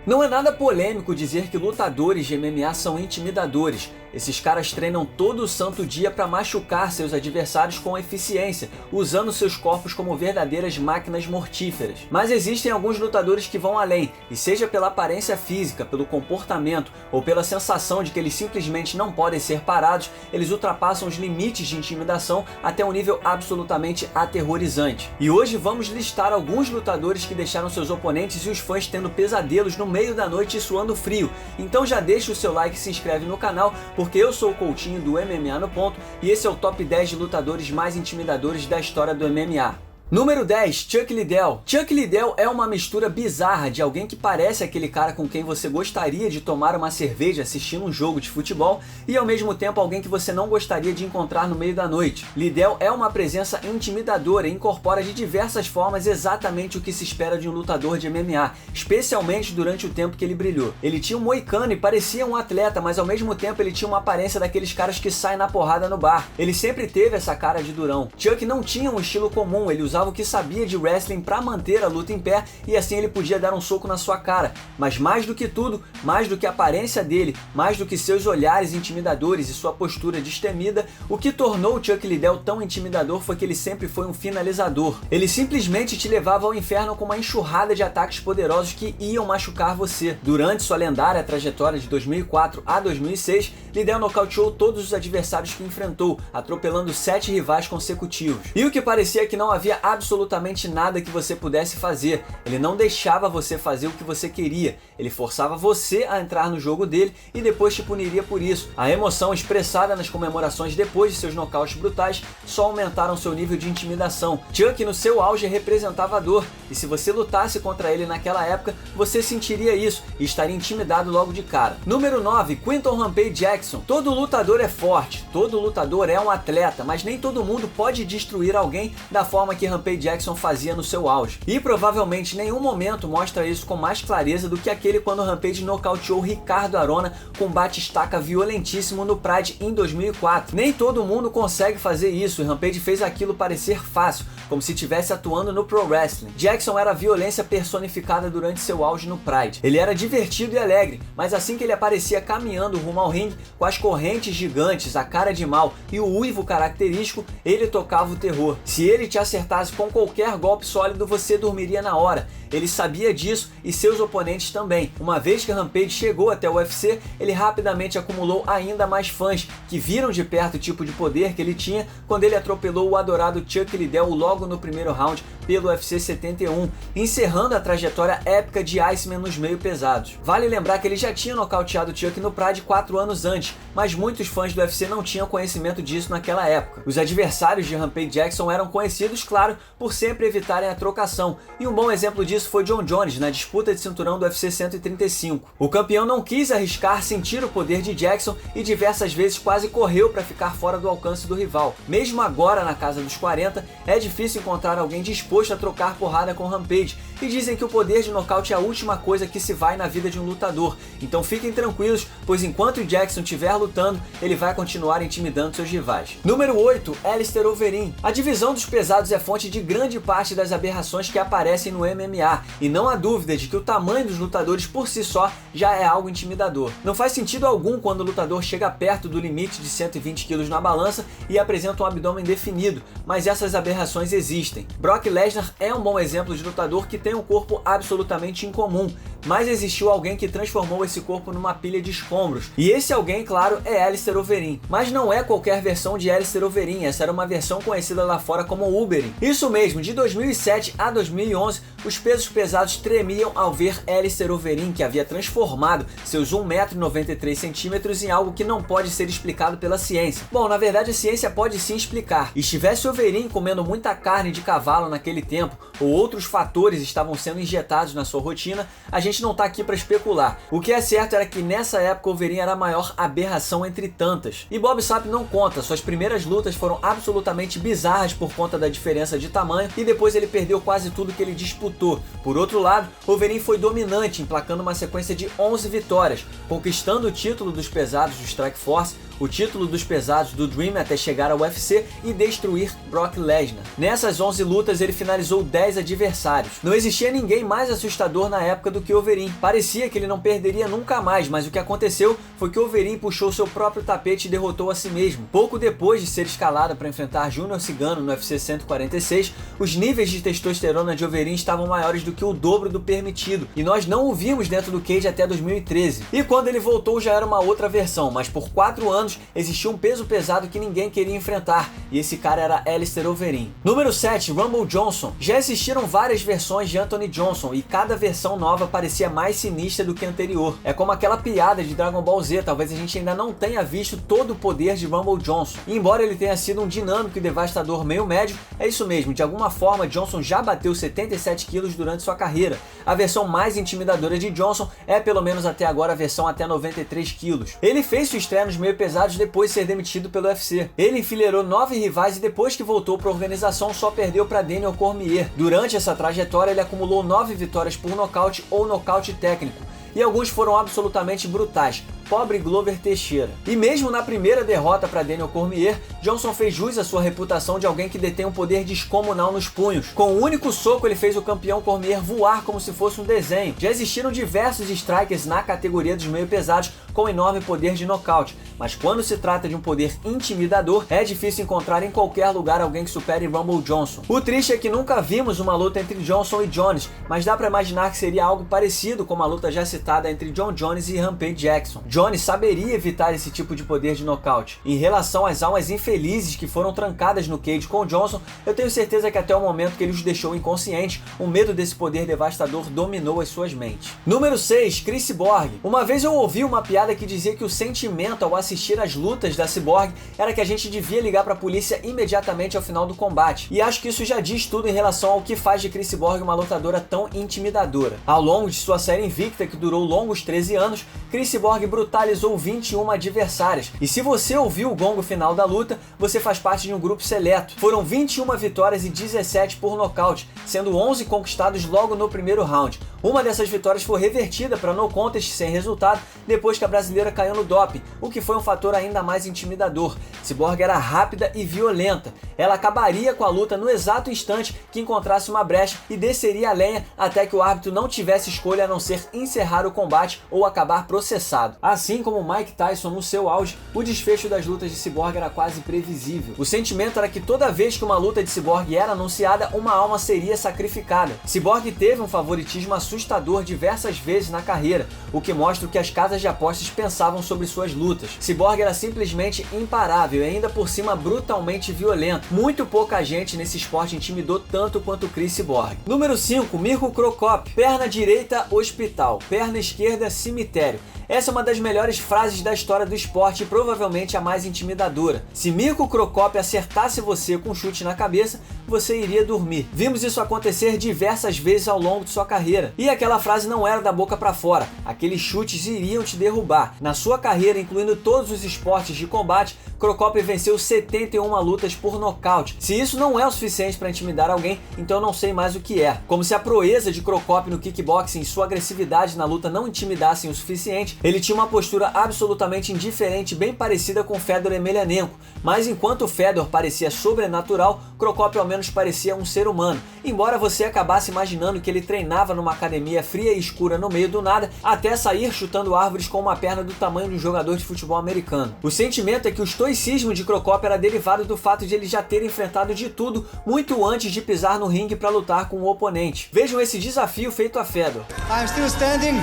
Não é nada polêmico dizer que lutadores de MMA são intimidadores. Esses caras treinam todo o santo dia para machucar seus adversários com eficiência, usando seus corpos como verdadeiras máquinas mortíferas. Mas existem alguns lutadores que vão além, e seja pela aparência física, pelo comportamento ou pela sensação de que eles simplesmente não podem ser parados, eles ultrapassam os limites de intimidação até um nível absolutamente aterrorizante. E hoje vamos listar alguns lutadores que deixaram seus oponentes e os fãs tendo pesadelos no meio da noite e suando frio. Então já deixa o seu like e se inscreve no canal, porque eu sou o Coutinho do MMA no Ponto e esse é o top 10 de lutadores mais intimidadores da história do MMA. Número 10, Chuck Liddell. Chuck Liddell é uma mistura bizarra de alguém que parece aquele cara com quem você gostaria de tomar uma cerveja assistindo um jogo de futebol e ao mesmo tempo alguém que você não gostaria de encontrar no meio da noite. Liddell é uma presença intimidadora e incorpora de diversas formas exatamente o que se espera de um lutador de MMA, especialmente durante o tempo que ele brilhou. Ele tinha um moicano e parecia um atleta, mas ao mesmo tempo ele tinha uma aparência daqueles caras que saem na porrada no bar. Ele sempre teve essa cara de durão. Chuck não tinha um estilo comum, ele usava o que sabia de wrestling para manter a luta em pé e assim ele podia dar um soco na sua cara. Mas mais do que tudo, mais do que a aparência dele, mais do que seus olhares intimidadores e sua postura destemida, o que tornou o Chuck Liddell tão intimidador foi que ele sempre foi um finalizador. Ele simplesmente te levava ao inferno com uma enxurrada de ataques poderosos que iam machucar você. Durante sua lendária trajetória de 2004 a 2006, Liddell nocauteou todos os adversários que enfrentou, atropelando 7 rivais consecutivos. E o que parecia que não havia absolutamente nada que você pudesse fazer. Ele não deixava você fazer o que você queria. Ele forçava você a entrar no jogo dele e depois te puniria por isso. A emoção expressada nas comemorações depois de seus nocautes brutais só aumentaram seu nível de intimidação. Chuck no seu auge representava a dor, e se você lutasse contra ele naquela época, você sentiria isso e estaria intimidado logo de cara. Número 9, Quinton Rampage Jackson. Todo lutador é forte, todo lutador é um atleta, mas nem todo mundo pode destruir alguém da forma que Rampage Jackson fazia no seu auge. E provavelmente nenhum momento mostra isso com mais clareza do que aquele quando Rampage nocauteou Ricardo Arona com bate-estaca violentíssimo no Pride em 2004. Nem todo mundo consegue fazer isso e Rampage fez aquilo parecer fácil, como se estivesse atuando no Pro Wrestling. Jackson era a violência personificada durante seu auge no Pride. Ele era divertido e alegre, mas assim que ele aparecia caminhando rumo ao ringue, com as correntes gigantes, a cara de mal e o uivo característico, ele tocava o terror. Se ele te acertasse com qualquer golpe sólido, você dormiria na hora. Ele sabia disso e seus oponentes também. Uma vez que Rampage chegou até o UFC, ele rapidamente acumulou ainda mais fãs, que viram de perto o tipo de poder que ele tinha quando ele atropelou o adorado Chuck Liddell logo no primeiro round pelo UFC 71, encerrando a trajetória épica de Iceman nos meio pesados. Vale lembrar que ele já tinha nocauteado Chuck no Pride 4 anos antes, mas muitos fãs do UFC não tinham conhecimento disso naquela época. Os adversários de Rampage Jackson eram conhecidos, claro, por sempre evitarem a trocação, e um bom exemplo disso foi John Jones na disputa de cinturão do UFC 135. O campeão não quis arriscar sentir o poder de Jackson e diversas vezes quase correu para ficar fora do alcance do rival. Mesmo agora na casa dos 40, é difícil encontrar alguém disposto a trocar porrada com Rampage, e dizem que o poder de nocaute é a última coisa que se vai na vida de um lutador. Então fiquem tranquilos, pois enquanto o Jackson estiver lutando, ele vai continuar intimidando seus rivais. Número 8, Alistair Overeem. A divisão dos pesados é fonte de grande parte das aberrações que aparecem no MMA, e não há dúvida de que o tamanho dos lutadores por si só já é algo intimidador. Não faz sentido algum quando o lutador chega perto do limite de 120 kg na balança e apresenta um abdômen definido, mas essas aberrações existem. Brock Lesnar é um bom exemplo de lutador que tem um corpo absolutamente incomum, mas existiu alguém que transformou esse corpo numa pilha de escombros, e esse alguém, claro, é Alistair Overeem. Mas não é qualquer versão de Alistair Overeem, essa era uma versão conhecida lá fora como Uberin. Isso mesmo, de 2007 a 2011, os pesos pesados tremiam ao ver Alistair Overeem, que havia transformado seus 1,93 m em algo que não pode ser explicado pela ciência. Bom, na verdade a ciência pode sim explicar. Estivesse Overeem comendo muita carne de cavalo naquele tempo, ou outros fatores estavam sendo injetados na sua rotina, a gente não tá aqui para especular. O que é certo era que nessa época Overeem era a maior aberração entre tantas. E Bob Sapp não conta, suas primeiras lutas foram absolutamente bizarras por conta da diferença de tamanho e depois ele perdeu quase tudo que ele disputou. Por outro lado, Overeem foi dominante, emplacando uma sequência de 11 vitórias, conquistando o título dos pesados do Strikeforce, o título dos pesados do Dream até chegar ao UFC e destruir Brock Lesnar. Nessas 11 lutas ele finalizou 10 adversários. Não existia ninguém mais assustador na época do que Overeem. Parecia que ele não perderia nunca mais, mas o que aconteceu foi que Overeem puxou seu próprio tapete e derrotou a si mesmo. Pouco depois de ser escalado para enfrentar Júnior Cigano no UFC 146, os níveis de testosterona de Overeem estavam maiores do que o dobro do permitido, e nós não o vimos dentro do cage até 2013. E quando ele voltou já era uma outra versão, mas por 4 anos existia um peso pesado que ninguém queria enfrentar, e esse cara era Alistair Overeem. Número 7, Rumble Johnson. Já existiram várias versões de Anthony Johnson, e cada versão nova parecia mais sinistra do que a anterior. É como aquela piada de Dragon Ball Z, talvez a gente ainda não tenha visto todo o poder de Rumble Johnson. E embora ele tenha sido um dinâmico e devastador meio médio, é isso mesmo, de alguma forma Johnson já bateu 77 quilos durante sua carreira. A versão mais intimidadora de Johnson é, pelo menos até agora, a versão até 93 quilos. Ele fez sua estreia nos meio pesados depois de ser demitido pelo UFC. Ele enfileirou 9 rivais e depois que voltou para a organização só perdeu para Daniel Cormier. Durante essa trajetória ele acumulou 9 vitórias por nocaute ou nocaute técnico, e alguns foram absolutamente brutais. Pobre Glover Teixeira. E mesmo na primeira derrota para Daniel Cormier, Johnson fez jus à sua reputação de alguém que detém um poder descomunal nos punhos. Com um único soco ele fez o campeão Cormier voar como se fosse um desenho. Já existiram diversos strikers na categoria dos meio pesados com enorme poder de nocaute, mas quando se trata de um poder intimidador, é difícil encontrar em qualquer lugar alguém que supere Rumble Johnson. O triste é que nunca vimos uma luta entre Johnson e Jones, mas dá para imaginar que seria algo parecido com a luta já citada entre John Jones e Rampage Jackson. Jones saberia evitar esse tipo de poder de nocaute. Em relação às almas infelizes que foram trancadas no cage com Johnson, eu tenho certeza que até o momento que ele os deixou inconscientes, o medo desse poder devastador dominou as suas mentes. Número 6, Cris Cyborg. Uma vez eu ouvi uma piada que dizia que o sentimento ao assistir às lutas da Cyborg era que a gente devia ligar para a polícia imediatamente ao final do combate. E acho que isso já diz tudo em relação ao que faz de Cris Cyborg uma lutadora tão intimidadora. Ao longo de sua série invicta, que durou longos 13 anos, Cris Cyborg brutalizou 21 adversárias. E se você ouviu o gongo final da luta, você faz parte de um grupo seleto. Foram 21 vitórias e 17 por nocaute, sendo 11 conquistados logo no primeiro round. Uma dessas vitórias foi revertida para no contest sem resultado depois que a brasileira caiu no doping, o que foi um fator ainda mais intimidador. Cyborg era rápida e violenta. Ela acabaria com a luta no exato instante que encontrasse uma brecha e desceria a lenha até que o árbitro não tivesse escolha a não ser encerrar o combate ou acabar processado. Assim como Mike Tyson no seu auge, o desfecho das lutas de Cyborg era quase previsível. O sentimento era que toda vez que uma luta de Cyborg era anunciada, uma alma seria sacrificada. Cyborg teve um favoritismo assustador diversas vezes na carreira, o que mostra o que as casas de apostas pensavam sobre suas lutas. Cyborg era simplesmente imparável e ainda por cima brutalmente violento. Muito pouca gente nesse esporte intimidou tanto quanto Cris Cyborg. Número 5, Mirko Cro Cop. Perna direita, hospital. Perna esquerda, cemitério. Essa é uma das melhores frases da história do esporte e provavelmente a mais intimidadora. Se Mirko Cro Cop acertasse você com um chute na cabeça, você iria dormir. Vimos isso acontecer diversas vezes ao longo de sua carreira. E aquela frase não era da boca para fora. Aqueles chutes iriam te derrubar. Na sua carreira, incluindo todos os esportes de combate, Cro Cop venceu 71 lutas por nocaute. Se isso não é o suficiente para intimidar alguém, então eu não sei mais o que é. Como se a proeza de Cro Cop no kickboxing e sua agressividade na luta não intimidassem o suficiente, ele tinha uma postura absolutamente indiferente, bem parecida com Fedor Emelianenko. Mas enquanto Fedor parecia sobrenatural, Cro Cop ao menos parecia um ser humano. Embora você acabasse imaginando que ele treinava numa academia fria e escura no meio do nada, até sair chutando árvores com uma perna do tamanho de um jogador de futebol americano. O sentimento é que o estoicismo de Cro Cop era derivado do fato de ele já ter enfrentado de tudo muito antes de pisar no ringue para lutar com o oponente. Vejam esse desafio feito a Fedor. I'm still standing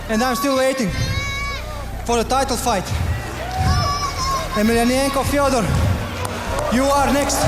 and I'm still waiting for the title fight. Emelianenko, Fyodor, you are next.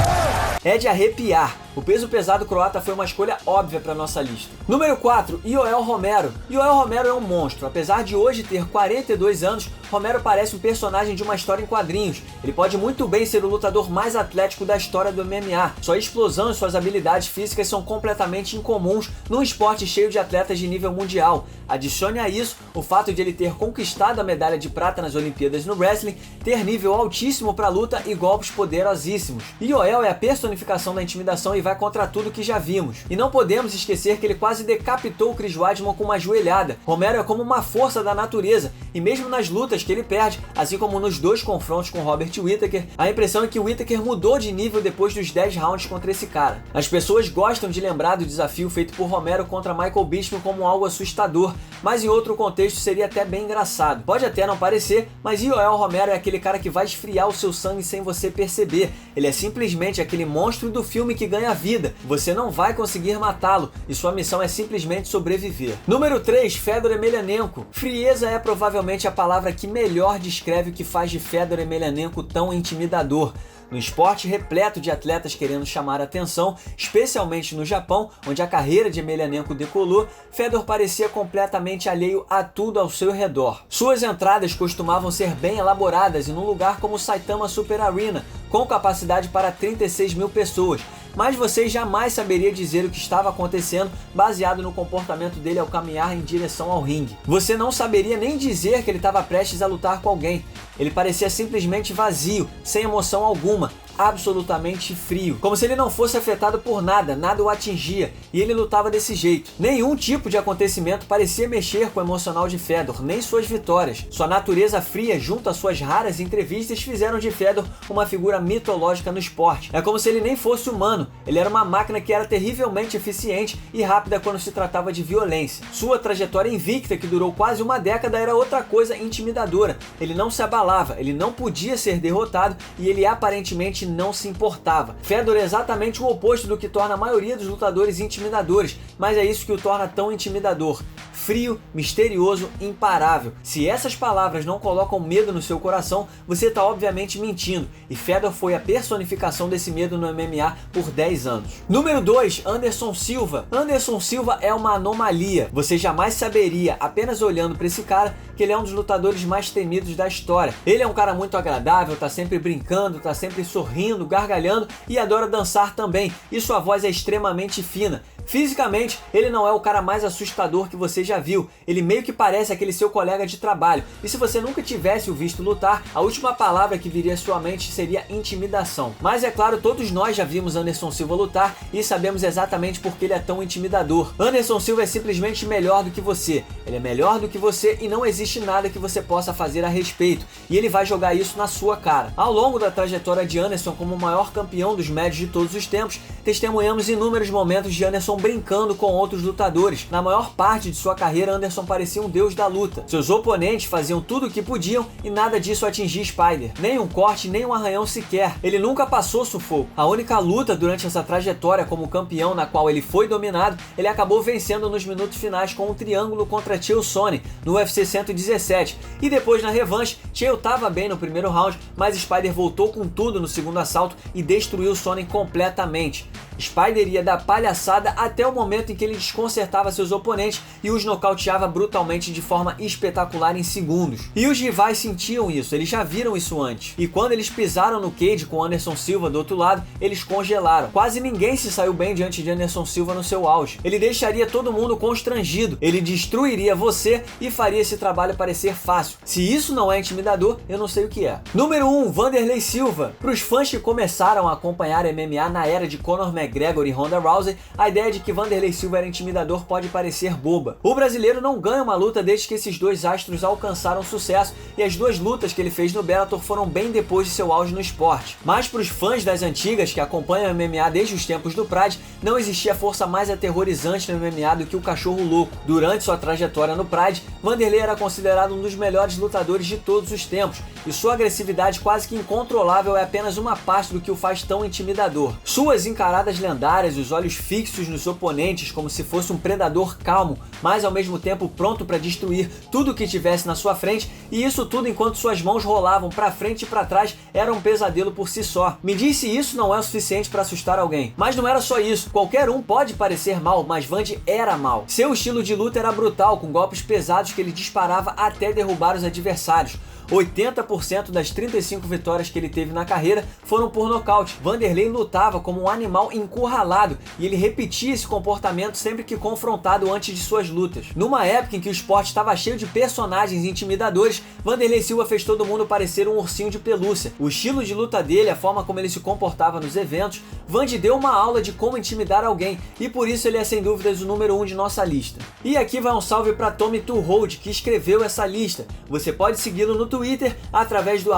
É de arrepiar. O peso pesado croata foi uma escolha óbvia para nossa lista. Número 4, Yoel Romero. Yoel Romero é um monstro. Apesar de hoje ter 42 anos, Romero parece um personagem de uma história em quadrinhos. Ele pode muito bem ser o lutador mais atlético da história do MMA. Sua explosão e suas habilidades físicas são completamente incomuns num esporte cheio de atletas de nível mundial. Adicione a isso o fato de ele ter conquistado a medalha de prata nas Olimpíadas no wrestling, ter nível altíssimo para luta e golpes poderosíssimos. Yoel é a personificação da intimidação e vai contra tudo que já vimos. E não podemos esquecer que ele quase decapitou o Chris Weidman com uma joelhada. Romero é como uma força da natureza, e mesmo nas lutas que ele perde, assim como nos 2 confrontos com Robert Whittaker, a impressão é que o Whittaker mudou de nível depois dos 10 rounds contra esse cara. As pessoas gostam de lembrar do desafio feito por Romero contra Michael Bisping como algo assustador, mas em outro contexto seria até bem engraçado. Pode até não parecer, mas Yoel Romero é aquele cara que vai esfriar o seu sangue sem você perceber. Ele é simplesmente aquele monstro do filme que ganha vida. Você não vai conseguir matá-lo, e sua missão é simplesmente sobreviver. Número 3, Fedor Emelianenko. Frieza é provavelmente a palavra que melhor descreve o que faz de Fedor Emelianenko tão intimidador. No esporte repleto de atletas querendo chamar a atenção, especialmente no Japão, onde a carreira de Emelianenko decolou, Fedor parecia completamente alheio a tudo ao seu redor. Suas entradas costumavam ser bem elaboradas e num lugar como o Saitama Super Arena, com capacidade para 36 mil pessoas, mas você jamais saberia dizer o que estava acontecendo baseado no comportamento dele ao caminhar em direção ao ringue. Você não saberia nem dizer que ele estava prestes a lutar com alguém. Ele parecia simplesmente vazio, sem emoção alguma, absolutamente frio, como se ele não fosse afetado por nada, nada o atingia, e ele lutava desse jeito. Nenhum tipo de acontecimento parecia mexer com o emocional de Fedor, nem suas vitórias. Sua natureza fria, junto às suas raras entrevistas, fizeram de Fedor uma figura mitológica no esporte. É como se ele nem fosse humano, ele era uma máquina que era terrivelmente eficiente e rápida quando se tratava de violência. Sua trajetória invicta, que durou quase uma década, era outra coisa intimidadora. Ele não se abalava, ele não podia ser derrotado e ele aparentemente não se importava. Fedor é exatamente o oposto do que torna a maioria dos lutadores intimidadores, mas é isso que o torna tão intimidador. Frio, misterioso, imparável. Se essas palavras não colocam medo no seu coração, você está obviamente mentindo, e Fedor foi a personificação desse medo no MMA por 10 anos. Número 2, Anderson Silva. Anderson Silva é uma anomalia. Você jamais saberia, apenas olhando para esse cara, que ele é um dos lutadores mais temidos da história. Ele é um cara muito agradável, tá sempre brincando, tá sempre sorrindo, gargalhando e adora dançar também, e sua voz é extremamente fina. Fisicamente, ele não é o cara mais assustador que você já viu, ele meio que parece aquele seu colega de trabalho, e se você nunca tivesse o visto lutar, a última palavra que viria à sua mente seria intimidação. Mas é claro, todos nós já vimos Anderson Silva lutar e sabemos exatamente por que ele é tão intimidador. Anderson Silva é simplesmente melhor do que você, ele é melhor do que você e não existe nada que você possa fazer a respeito, e ele vai jogar isso na sua cara. Ao longo da trajetória de Anderson como o maior campeão dos médios de todos os tempos, testemunhamos inúmeros momentos de Anderson brincando com outros lutadores. Na maior parte de sua carreira, Anderson parecia um deus da luta. Seus oponentes faziam tudo o que podiam e nada disso atingia Spider. Nem um corte, nem um arranhão sequer. Ele nunca passou sufoco. A única luta durante essa trajetória como campeão na qual ele foi dominado, ele acabou vencendo nos minutos finais com um triângulo contra Chael Sonnen no UFC 117. E depois na revanche, Chael estava bem no primeiro round, mas Spider voltou com tudo no segundo assalto e destruiu Sonnen completamente. Spider ia da palhaçada até o momento em que ele desconcertava seus oponentes e os nocauteava brutalmente de forma espetacular em segundos. E os rivais sentiam isso, eles já viram isso antes. E quando eles pisaram no cage com Anderson Silva do outro lado, eles congelaram. Quase ninguém se saiu bem diante de Anderson Silva no seu auge. Ele deixaria todo mundo constrangido, ele destruiria você e faria esse trabalho parecer fácil. Se isso não é intimidador, eu não sei o que é. Número 1, Wanderlei Silva. Para os fãs que começaram a acompanhar MMA na era de Conor McGregor e Ronda Rousey, a ideia de que Wanderlei Silva era intimidador pode parecer boba. O brasileiro não ganha uma luta desde que esses dois astros alcançaram sucesso, e as duas lutas que ele fez no Bellator foram bem depois de seu auge no esporte. Mas para os fãs das antigas que acompanham o MMA desde os tempos do Pride, não existia força mais aterrorizante no MMA do que o cachorro louco. Durante sua trajetória no Pride, Wanderlei era considerado um dos melhores lutadores de todos os tempos, e sua agressividade quase que incontrolável é apenas uma parte do que o faz tão intimidador. Suas encaradas lendárias, os olhos fixos nos oponentes como se fosse um predador calmo, mas ao mesmo tempo pronto para destruir tudo que tivesse na sua frente, e isso tudo enquanto suas mãos rolavam para frente e para trás, era um pesadelo por si só. Me diz se isso não é o suficiente para assustar alguém. Mas não era só isso, qualquer um pode parecer mal, mas Wandy era mal. Seu estilo de luta era brutal, com golpes pesados que ele disparava até derrubar os adversários. 80% das 35 vitórias que ele teve na carreira foram por nocaute. Vanderlei lutava como um animal encurralado e ele repetia esse comportamento sempre que confrontado antes de suas lutas. Numa época em que o esporte estava cheio de personagens intimidadores, Vanderlei Silva fez todo mundo parecer um ursinho de pelúcia. O estilo de luta dele, a forma como ele se comportava nos eventos, Vandy deu uma aula de como intimidar alguém e por isso ele é sem dúvidas o número 1 de nossa lista. E aqui vai um salve para Tommy Tuhold, que escreveu essa lista. Você pode segui-lo no Twitter através do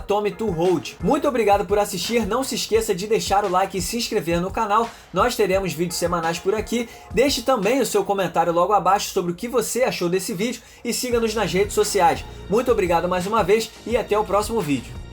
@TommyTuhold. Muito obrigado por assistir, não se esqueça de deixar o like e se inscrever no canal, nós teremos vídeos semanais por aqui. Deixe também o seu comentário logo abaixo sobre o que você achou desse vídeo e siga-nos nas redes sociais. Muito obrigado mais uma vez e até o próximo vídeo.